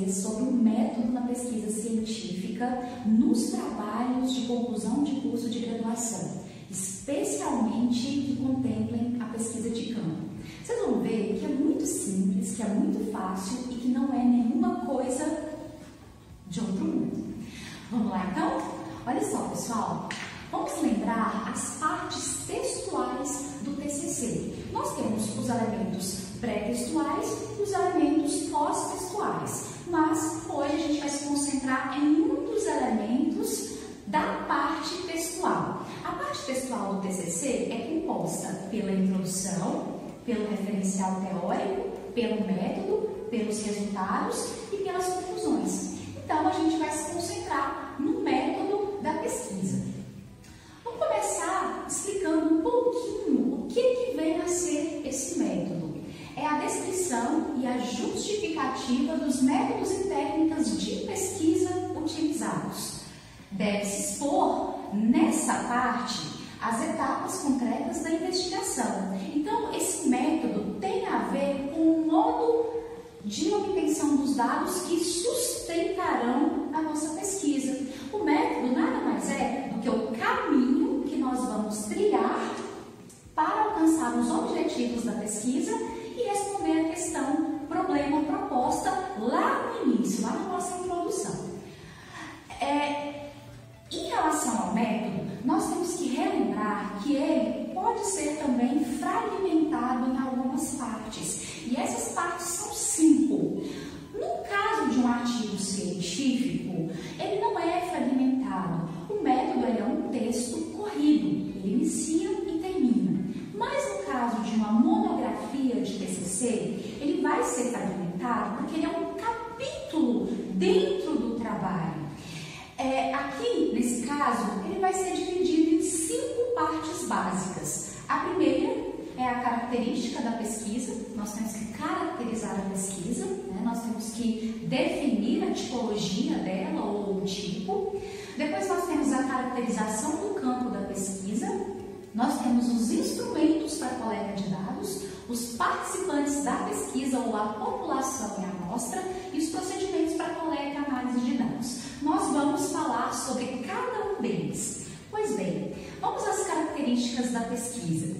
você sobre o método na pesquisa científica nos trabalhos de conclusão de curso de graduação, especialmente que contemplem a pesquisa de campo. Vocês vão ver que é muito simples, que é muito fácil e que não é nenhuma coisa de outro mundo. Vamos lá então? Olha só, pessoal, vamos lembrar as partes textuais do TCC. Nós temos os elementos pré-textuais e os elementos pós-textuais, mas hoje a gente vai se concentrar em um dos elementos da parte textual. A parte textual do TCC é composta pela introdução, pelo referencial teórico, pelo método, pelos resultados e pelas conclusões. Então, a gente vai se concentrar no método da pesquisa. Vamos começar explicando um pouquinho o que vem a ser esse método. É a descrição e a justificativa dos métodos e técnicas de pesquisa utilizados. Deve-se expor, nessa parte, as etapas concretas da investigação. Então, esse método tem a ver com o modo de obtenção dos dados que sustentarão a nossa pesquisa. O método nada mais é do que o caminho que nós vamos trilhar para alcançar os objetivos da pesquisa e responder a questão, problema, proposta lá no início, lá na nossa introdução. Em relação ao método, nós temos que relembrar que ele pode ser também fragmentado em algumas partes. E essas partes são 5. No caso de um artigo científico, ele não é fragmentado. O método é um texto corrido, ele inicia e termina. Mas no caso de uma monografia de TCC, ele vai ser fragmentado porque ele é um capítulo dentro do trabalho. Aqui, nesse caso, ele vai ser dividido em 5 partes básicas. A primeira é a característica da pesquisa. Nós temos que caracterizar a pesquisa, né? Nós temos que definir a tipologia dela ou o tipo. Depois nós temos a caracterização do campo da pesquisa. Nós temos os instrumentos para coleta de dados, os participantes da pesquisa ou a população e a amostra e os procedimentos para coleta e análise de dados. Nós vamos falar sobre cada um deles. Pois bem, vamos às características da pesquisa.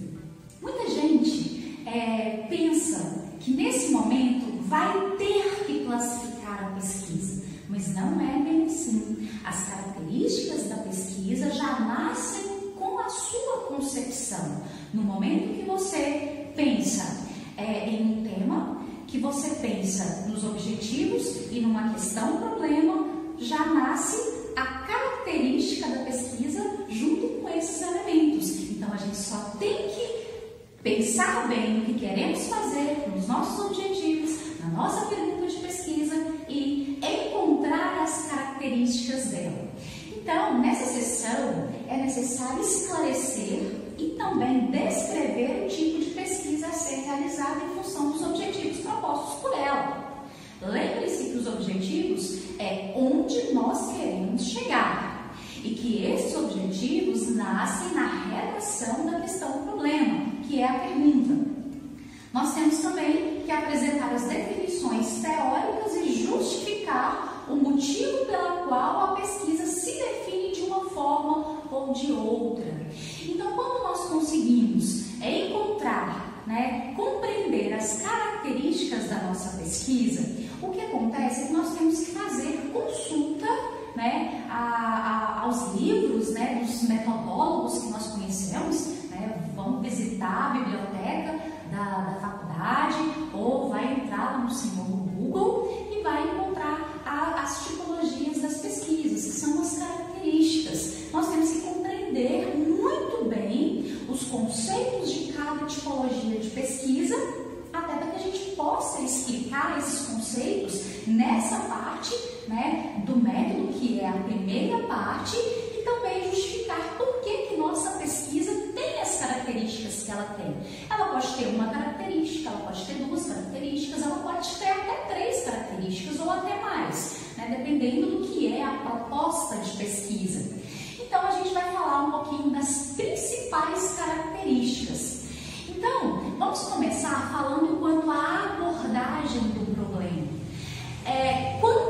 Muita gente pensa que nesse momento vai ter que classificar a pesquisa, mas não é bem assim. As características da pesquisa já nascem com a sua concepção. No momento que você pensa em um tema, que você pensa nos objetivos e numa questão, problema, já nasce a característica da pesquisa junto com esses elementos. Então, a gente só tem que pensar bem no que queremos fazer, nos nossos objetivos, na nossa pergunta de pesquisa e encontrar as características dela. Então, nessa sessão, é necessário esclarecer e também descrever o tipo de pesquisa a ser realizada em função dos objetivos propostos por ela. Lembre-se que os objetivos é onde nós queremos chegar e que esses objetivos nascem na redação da questão-problema, que é a pergunta. Nós temos também que apresentar as definições teóricas e justificar o motivo pela qual a pesquisa se define de uma forma ou de outra. Então, quando nós conseguimos encontrar, compreender as características da nossa pesquisa, o que acontece é que nós temos que fazer consulta aos livros dos metodólogos que nós conhecemos, vamos visitar a biblioteca da faculdade ou vai entrar lá no senhor Google e vai encontrar as tipologias das pesquisas, que são as características. Nós temos que compreender muito bem os conceitos de cada tipologia de pesquisa, até para que a gente possa explicar esses conceitos nessa parte do método, que é a primeira parte, e também justificar por que nossa pesquisa tem as características que ela tem. Ela pode ter uma característica, ela pode ter 2 características, ela pode ter até 3 características ou até mais, dependendo do que é a proposta de pesquisa. Então, a gente vai falar um pouquinho das principais características. Então, vamos começar falando quanto à abordagem do problema. Quando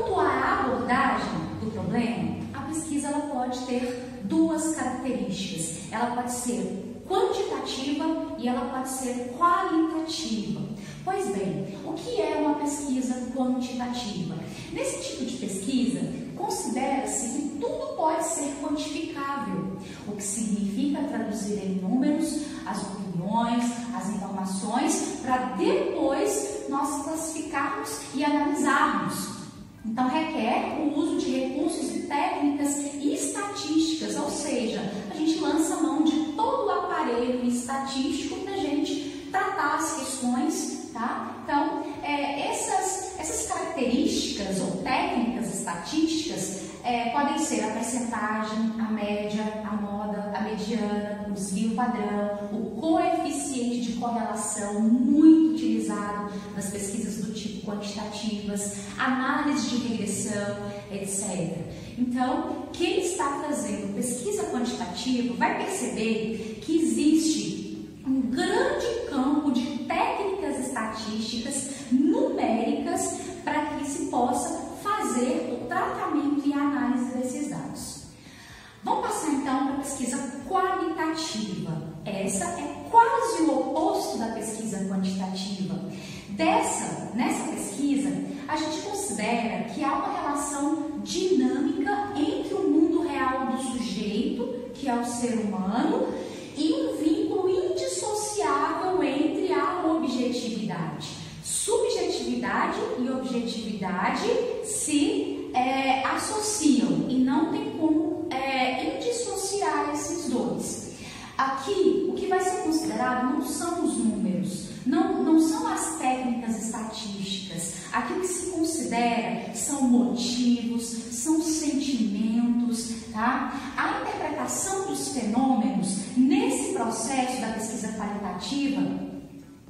pode ter duas características. Ela pode ser quantitativa e ela pode ser qualitativa. Pois bem, o que é uma pesquisa quantitativa? Nesse tipo de pesquisa, considera-se que tudo pode ser quantificável, o que significa traduzir em números as opiniões, as informações, para depois nós classificarmos e analisarmos. Então, requer o uso de recursos e técnicas estatísticas, ou seja, a gente lança mão de todo o aparelho estatístico para a gente tratar as questões, tá? Então, essas características ou técnicas estatísticas podem ser a percentagem, a média, a moda, a mediana, o desvio padrão, o coeficiente de correlação, muito utilizado nas pesquisas do tipo quantitativas, análise de regressão, etc. Então, quem está trazendo pesquisa quantitativa vai perceber que existe um grande campo de técnicas estatísticas numéricas para que se possa fazer o tratamento e a análise desses dados. Vamos passar então para a pesquisa qualitativa. Essa é quase o oposto da pesquisa quantitativa. Nessa pesquisa, a gente considera que há uma relação dinâmica entre o mundo real do sujeito, que é o ser humano, e um vínculo indissociável entre a objetividade. Subjetividade e objetividade se associam e não tem como indissociar esses dois. Aqui, o que vai ser considerado não são os números, não são as técnicas estatísticas. Aqui o que se considera são motivos, são sentimentos, tá? A interpretação dos fenômenos nesse processo da pesquisa qualitativa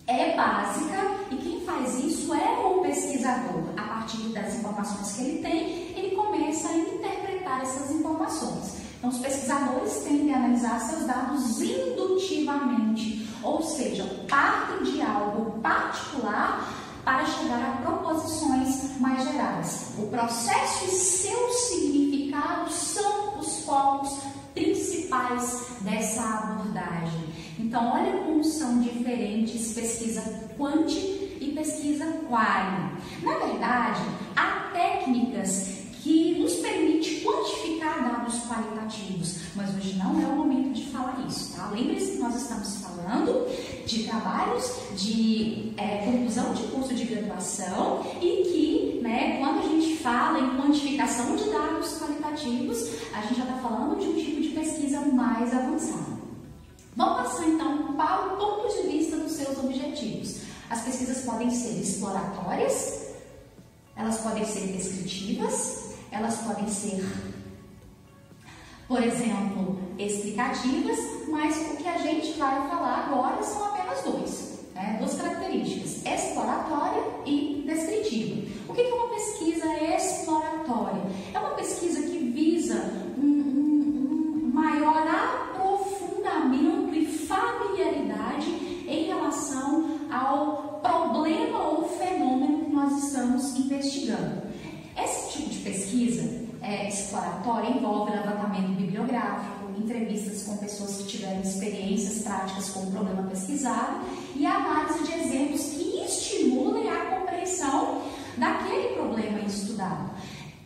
é básica e quem faz isso é o pesquisador. A partir das informações que ele tem, ele começa a interpretar essas informações. Então, os pesquisadores tendem a analisar seus dados indutivamente, ou seja, partem de algo particular para chegar a proposições mais gerais. O processo e seu significado são os focos principais dessa abordagem. Então, olha como são diferentes pesquisa quanti e pesquisa quali. Na verdade, há técnicas que nos permitem quantificar dados qualitativos, mas hoje não é o momento de falar isso, tá? Lembre-se que nós estamos falando de trabalhos de conclusão de curso de graduação e que, quando a gente fala em quantificação de dados qualitativos, a gente já está falando de um tipo de pesquisa mais avançado. Vamos passar então para o ponto de vista dos seus objetivos. As pesquisas podem ser exploratórias, elas podem ser descritivas, elas podem ser, por exemplo, explicativas, mas o que a gente vai falar agora são apenas duas características, exploratória e descritiva. O que é uma pesquisa exploratória? É uma pesquisa que visa um maior aprofundamento e familiaridade em relação ao problema ou fenômeno que nós estamos investigando. Esse tipo de pesquisa exploratória envolve levantamento bibliográfico, entrevistas com pessoas que tiveram experiências práticas com o problema pesquisado e a análise de exemplos que estimulem a compreensão daquele problema estudado.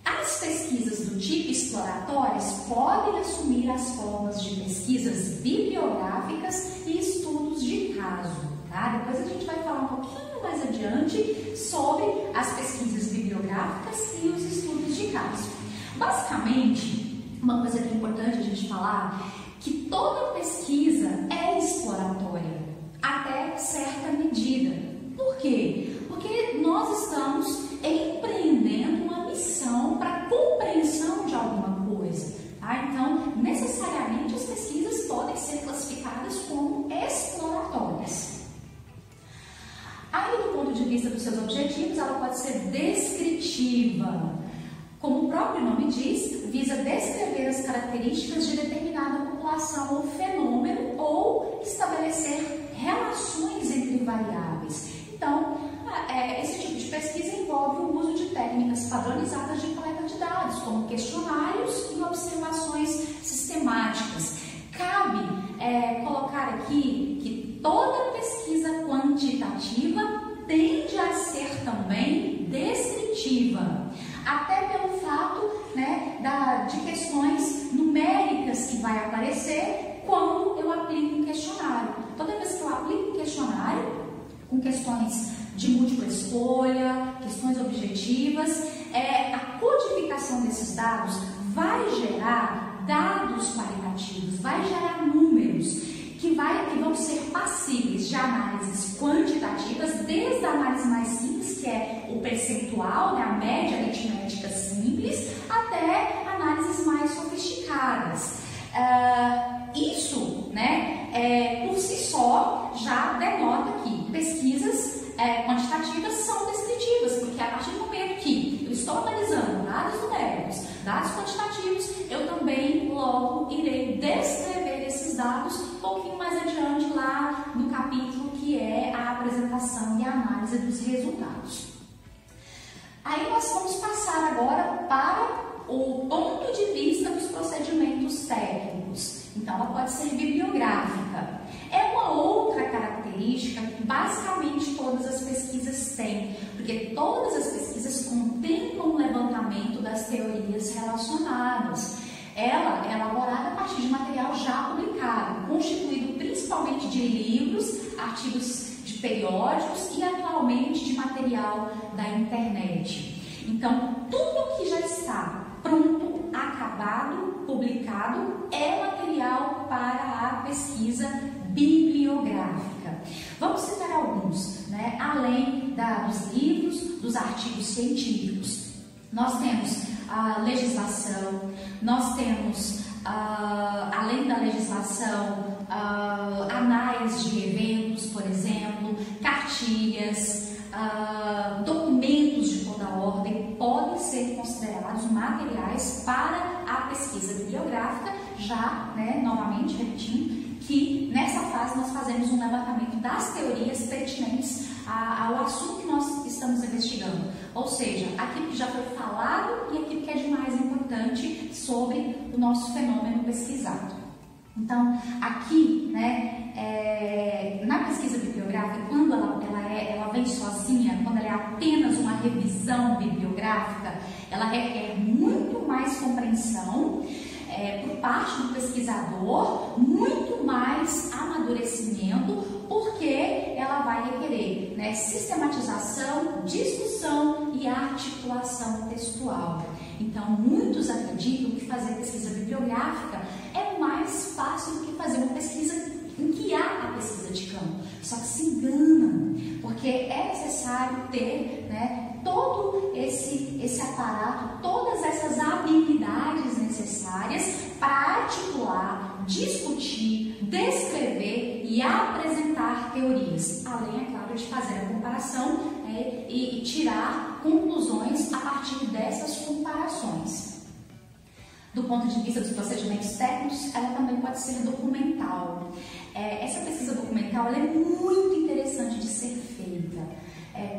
As pesquisas do tipo exploratórias podem assumir as formas de pesquisas bibliográficas e estudos de caso. Tá? Depois a gente vai falar um pouquinho mais adiante sobre as pesquisas bibliográficas e os estudos de caso. Basicamente, uma coisa que é importante a gente falar, que toda pesquisa é exploratória, até certa medida. Por quê? Porque nós estamos empreendendo uma missão para compreensão de alguma coisa. Tá? Então, necessariamente as pesquisas podem ser classificadas como exploratórias. Ainda do ponto de vista dos seus objetivos, ela pode ser descritiva. Como o próprio nome diz, visa descrever as características de determinada população ou fenômeno ou estabelecer relações entre variáveis. Então, esse tipo de pesquisa envolve o uso de técnicas padronizadas de coleta de dados. dados, como questionários e observações sistemáticas. Cabe colocar aqui que toda pesquisa quantitativa tende a ser também descritiva, até pelo fato, né, de questões numéricas que vai aparecer quando eu aplico um questionário. Toda vez que eu aplico um questionário com questões de múltipla escolha, questões objetivas, a codificação desses dados vai gerar dados qualitativos, vai gerar números que vão ser passíveis de análises quantitativas, desde a análise mais simples, que é o percentual, né, a média aritmética simples, até análises mais sofisticadas. Isso, né, por si só, já denota que pesquisas quantitativas são descritivas, porque a partir do momento que eu estou analisando dados numéricos, dados quantitativos, eu também logo irei descrever esses dados um pouquinho mais adiante lá no capítulo que é a apresentação e a análise dos resultados. Aí nós vamos passar agora para o ponto de vista dos procedimentos técnicos. Então, ela pode ser bibliográfica. É uma outra característica que basicamente todas as pesquisas têm, porque todas as pesquisas contemplam um levantamento das teorias relacionadas. Ela é elaborada a partir de material já publicado, constituído principalmente de livros, artigos de periódicos e atualmente de material da internet. Então, tudo que já está pronto, acabado, publicado, é material para a pesquisa bibliográfica. Vamos citar alguns, né? Além dos livros, dos artigos científicos. Nós temos a legislação, nós temos, além da legislação, anais de eventos, por exemplo, cartilhas, documentos de toda ordem podem ser considerados materiais para a pesquisa bibliográfica, já, né, novamente repetindo, que nessa fase nós fazemos um levantamento das teorias pertinentes ao assunto que nós estamos investigando, ou seja, aquilo que já foi falado e aquilo que é de mais importante sobre o nosso fenômeno pesquisado. Então, aqui, né, na pesquisa bibliográfica, quando ela vem sozinha, quando ela é apenas uma revisão bibliográfica, ela requer muito mais compreensão por parte do pesquisador, muito mais amadurecimento, porque ela vai requerer, né, sistematização, discussão e articulação textual. Então, muitos acreditam que fazer pesquisa bibliográfica é mais fácil do que fazer uma pesquisa em que há a pesquisa de campo. Só que se enganam, porque é necessário ter, né, todo esse aparato, todas essas habilidades necessárias para articular, discutir, descrever e apresentar teorias, além, é claro, de fazer a comparação, né, e tirar conclusões a partir dessas comparações. Do ponto de vista dos procedimentos técnicos, ela também pode ser documental. Essa pesquisa documental ela é muito interessante de ser feita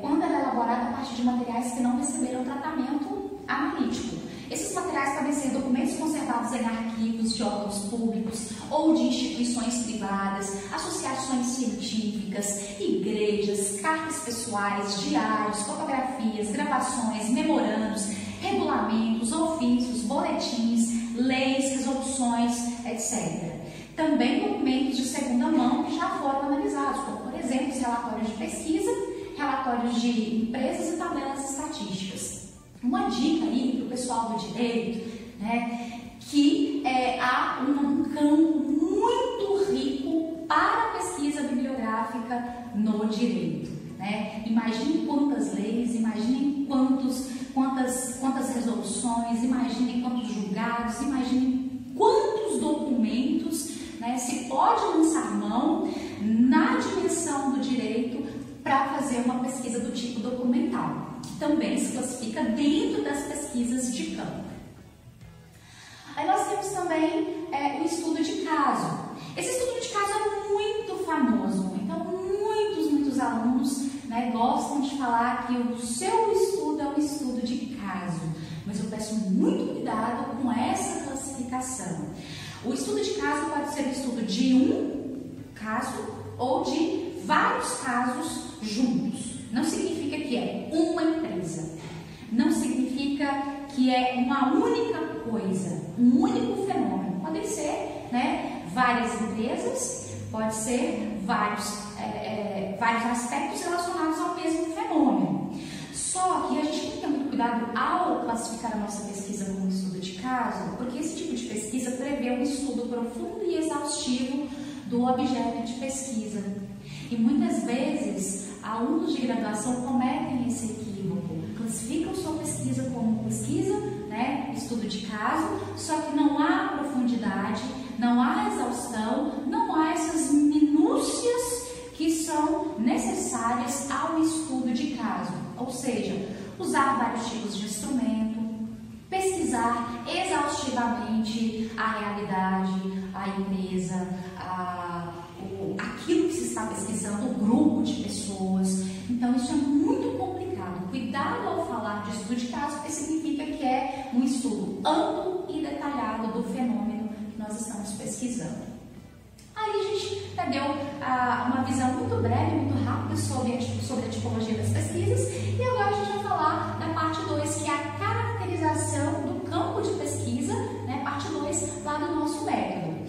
quando ela é elaborada a partir de materiais que não receberam tratamento analítico. Esses materiais podem ser documentos conservados em arquivos de órgãos públicos ou de instituições privadas, associações científicas, igrejas, cartas pessoais, diários, fotografias, gravações, memorandos, regulamentos, ofícios, boletins, leis, resoluções, etc. Também documentos de segunda mão que já foram analisados, como, por exemplo, os relatórios de pesquisa, relatórios de empresas e tabelas estatísticas. Uma dica aí para o pessoal do direito, né, que há um campo muito rico para a pesquisa bibliográfica no direito. Né? Imagine quantas leis, imagine quantas resoluções, imagine quantos julgados, imagine quantos documentos, né, se pode lançar mão na dimensão do direito para fazer uma pesquisa do tipo documental, que também se classifica dentro das pesquisas de campo. Aí nós temos também o estudo de caso. Esse estudo de caso é muito famoso, então muitos alunos, né, gostam de falar que o seu estudo é um estudo de caso. mas eu peço muito cuidado com essa classificação. O estudo de caso pode ser um estudo de um caso ou de vários casos juntos. Não significa que é uma empresa, não significa que é uma única coisa, um único fenômeno. Podem ser, né, várias empresas, pode ser vários aspectos relacionados ao mesmo fenômeno. Só que a gente tem que ter muito cuidado ao classificar a nossa pesquisa como estudo de caso, porque esse tipo de pesquisa prevê um estudo profundo e exaustivo do objeto de pesquisa. E muitas vezes, alunos de graduação cometem esse equívoco, classificam sua pesquisa como pesquisa, né, estudo de caso, só que não há profundidade, não há exaustão, não há essas minúcias que são necessárias ao estudo de caso, ou seja, usar vários tipos de instrumento, pesquisar exaustivamente a realidade, a empresa, aquilo que se está pesquisando, o grupo de pessoas. Então isso é muito complicado. Cuidado ao falar de estudo de caso, porque significa que é um estudo amplo e detalhado do fenômeno que nós estamos pesquisando. Aí a gente deu uma visão muito breve, muito rápida sobre a tipologia das pesquisas, e agora a gente vai falar da parte 2, que é a caracterização do campo de pesquisa, né, parte 2 lá do nosso método.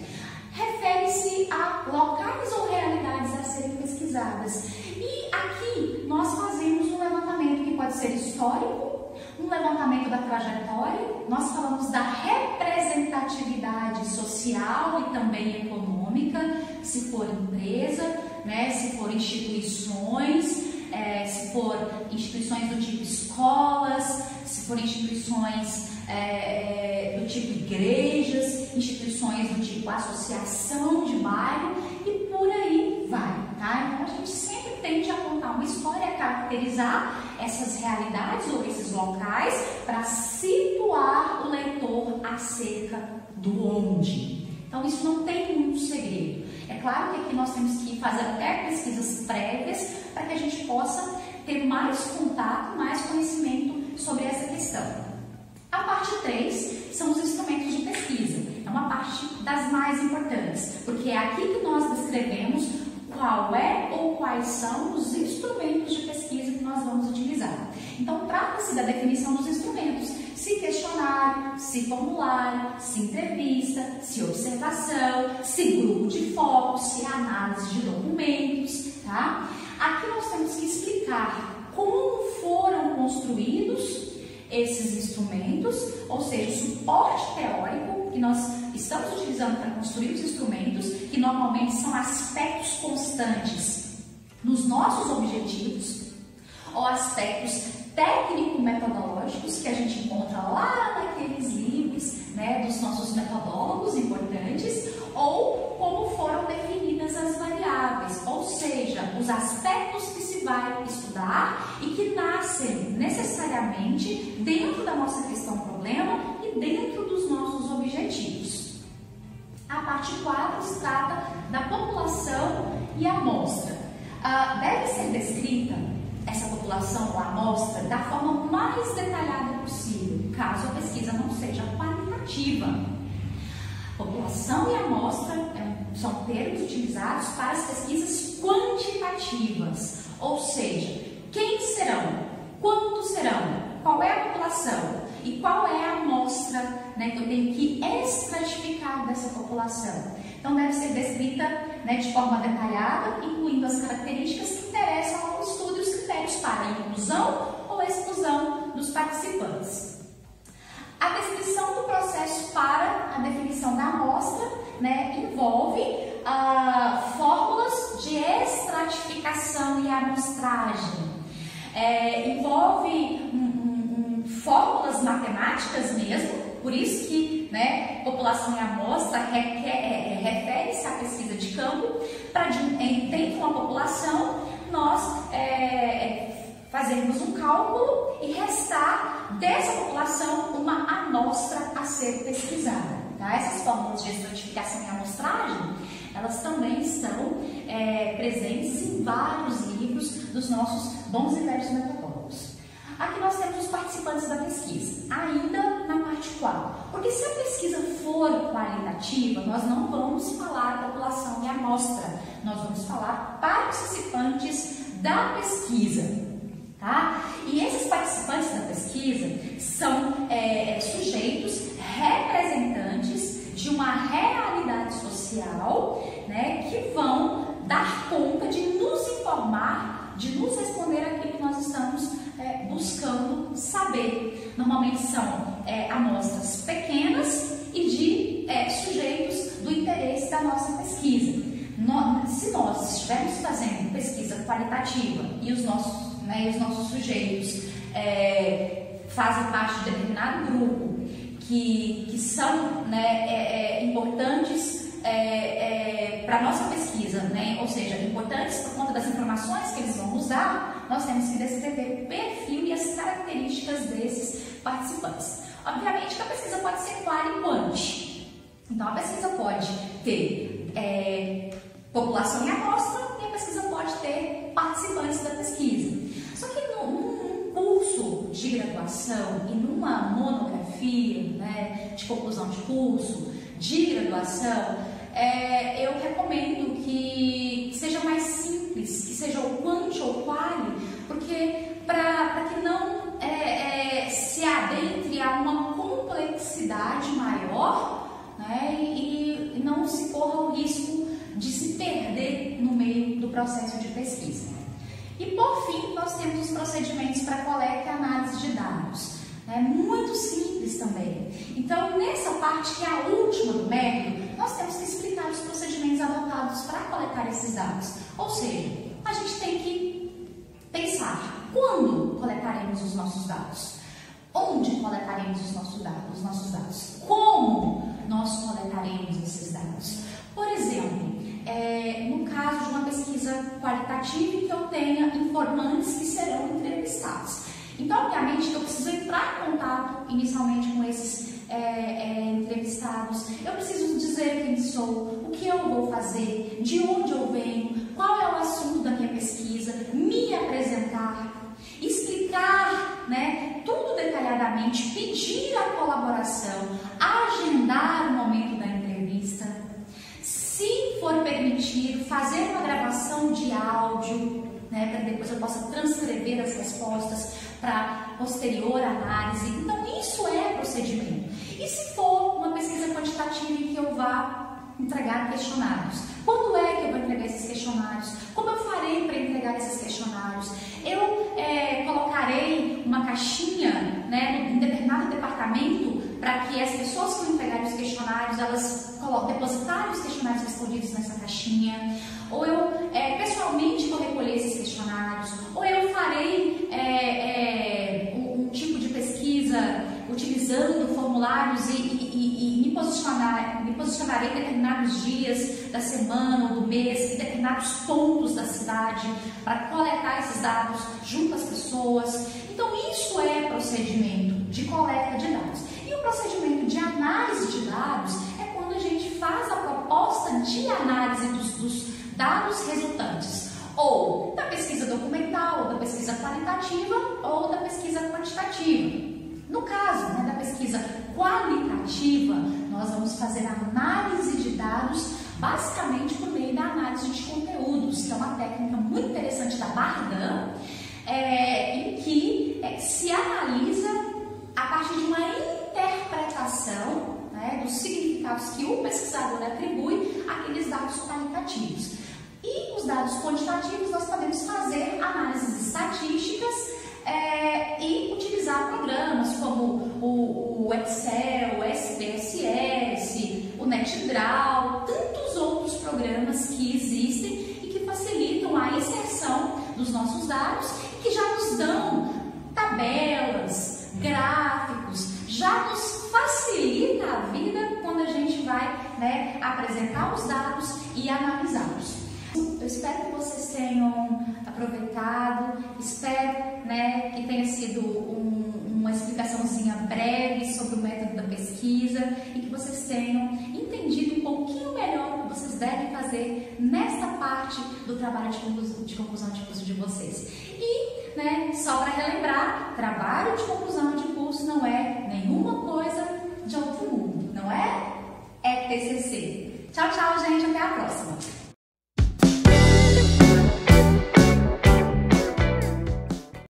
Refere-se a locais ou realidades a serem pesquisadas. E aqui nós fazemos um levantamento que pode ser histórico, um levantamento da trajetória, nós falamos da representatividade social e também econômica, se for empresa, né, se for instituições, se for instituições do tipo escolas, se for instituições do tipo igrejas, instituições do tipo associação de bairro e por aí vai, tá? Então a gente sempre tende a contar uma história, a caracterizar essas realidades ou esses locais para situar o leitor acerca do onde. Então isso não tem muito segredo. É claro que aqui nós temos que fazer até pesquisas prévias para que a gente possa ter mais contato, mais conhecimento sobre essa questão. A parte 3 são os instrumentos de pesquisa. É uma parte das mais importantes, porque é aqui que nós descrevemos qual é ou quais são os instrumentos de pesquisa que nós vamos utilizar. Então, trata-se da definição dos instrumentos, se questionário, se formulário, se entrevista, se observação, se grupo de foco, se análise de documentos, tá? Aqui nós temos que explicar como foram construídos esses instrumentos, ou seja, o suporte teórico que nós estamos utilizando para construir os instrumentos, que normalmente são aspectos constantes nos nossos objetivos, ou aspectos técnico-metodológicos que a gente encontra lá naqueles livros, né, dos nossos metodólogos importantes, ou como foram definidas as variáveis, ou seja, os aspectos que se vai estudar e que nascem necessariamente dentro da nossa questão-problema e dentro dos nossos objetivos. A parte 4 se trata da população e amostra. Deve ser descrita essa população ou amostra da forma mais detalhada possível, caso a pesquisa não seja qualitativa. População e amostra são termos utilizados para as pesquisas quantitativas, ou seja, quem serão, quantos serão, qual é a população e qual é a amostra, né, que eu tenho que estratificar dessa população. Então deve ser descrita, né, de forma detalhada, incluindo as características que interessam ao estudo e os critérios para inclusão ou exclusão dos participantes. A descrição do processo para a definição da amostra, né, envolve fórmulas de estratificação e amostragem. Envolve fórmulas matemáticas mesmo, por isso que, né, população e amostra refere-se à pesquisa de campo, para dentro de uma população nós fazermos um cálculo e restar dessa população uma amostra a ser pesquisada. Tá? Essas fórmulas de estratificação e amostragem, elas também estão presentes em vários livros dos nossos bons e velhos metodólogos. Aqui nós temos os participantes da pesquisa, ainda na parte qual. Porque se a pesquisa for qualitativa, nós não vamos falar população e amostra, nós vamos falar participantes da pesquisa. Tá? E esses participantes da pesquisa são sujeitos representantes de uma realidade social, né, que vão dar conta de nos informar, de nos responder aquilo que nós estamos buscando saber. Normalmente são amostras pequenas e de sujeitos do interesse da nossa pesquisa. Se nós estivermos fazendo pesquisa qualitativa e os nossos sujeitos fazem parte de determinado grupo que são importantes para a nossa pesquisa, né? Ou seja, importantes por conta das informações que eles vão nos dar, nós temos que descrever o perfil e as características desses participantes. Obviamente que a pesquisa pode ser qual e quant. Então, a pesquisa pode ter população e amostra e a pesquisa pode ter participantes da pesquisa. Só que num curso de graduação e numa monografia, né, de conclusão de curso, de graduação, eu recomendo que seja mais simples, que seja o quant ou o quali, porque para que não se adentre a uma complexidade maior, né, e não se corra o risco de se perder no meio do processo de pesquisa. E por fim, nós temos os procedimentos para coleta e análise de dados. Muito simples também. Então, nessa parte, que é a última do método, nós temos que explicar os procedimentos adotados para coletar esses dados. Ou seja, a gente tem que pensar quando coletaremos os nossos dados, onde coletaremos os nossos dados, como nós coletaremos esses dados. Por exemplo, no caso de uma pesquisa qualitativa em que eu tenha informantes que serão entrevistados. Então, obviamente, eu preciso entrar em contato inicialmente com esses entrevistados. Eu preciso dizer quem sou, o que eu vou fazer, de onde eu venho, qual é o assunto da minha pesquisa, me apresentar, explicar, né, tudo detalhadamente, pedir a colaboração, agendar o momento da entrevista. Se for permitido, fazer uma gravação de áudio, né, para que depois eu possa transcrever as respostas para posterior análise. Então, isso é procedimento. E se for uma pesquisa quantitativa em que eu vá entregar questionários? Quando é que eu vou entregar esses questionários? Como eu farei para entregar esses questionários? Eu colocarei uma caixinha, né, em determinado departamento para que as pessoas que entregarem os questionários, elas depositarem os questionários respondidos nessa caixinha? Ou eu pessoalmente vou recolher esses questionários? Ou eu farei um tipo de pesquisa utilizando formulários e me posicionarei em determinados dias da semana ou do mês, em determinados pontos da cidade, para coletar esses dados junto às pessoas? Então, isso é procedimento de coleta de dados. E o procedimento de análise de dados é quando a gente faz a proposta de análise dos dados resultantes, ou da pesquisa documental, ou da pesquisa qualitativa, ou da pesquisa quantitativa. No caso, né, da pesquisa qualitativa, nós vamos fazer a análise de dados basicamente por meio da análise de conteúdos, que é uma técnica muito interessante da Bardan, em que se analisa a partir de uma interpretação, né, dos significados que o pesquisador atribui àqueles dados qualitativos. E os dados quantitativos nós podemos fazer análises estatísticas e utilizar programas como o Excel, o SPSS, o NetDraw, tantos outros programas que existem e que facilitam a inserção dos nossos dados e que já nos dão tabelas, gráficos, já nos facilita a vida quando a gente vai, né, apresentar os dados e analisá-los. Eu espero que vocês tenham aproveitado, espero, né, que tenha sido uma explicaçãozinha breve sobre o método da pesquisa e que vocês tenham entendido um pouquinho melhor o que vocês devem fazer nesta parte do trabalho de conclusão de curso de vocês. E, né, Só para relembrar, trabalho de conclusão de curso não é nenhuma coisa de outro mundo, não é? É TCC. Tchau, tchau, gente. Até a próxima.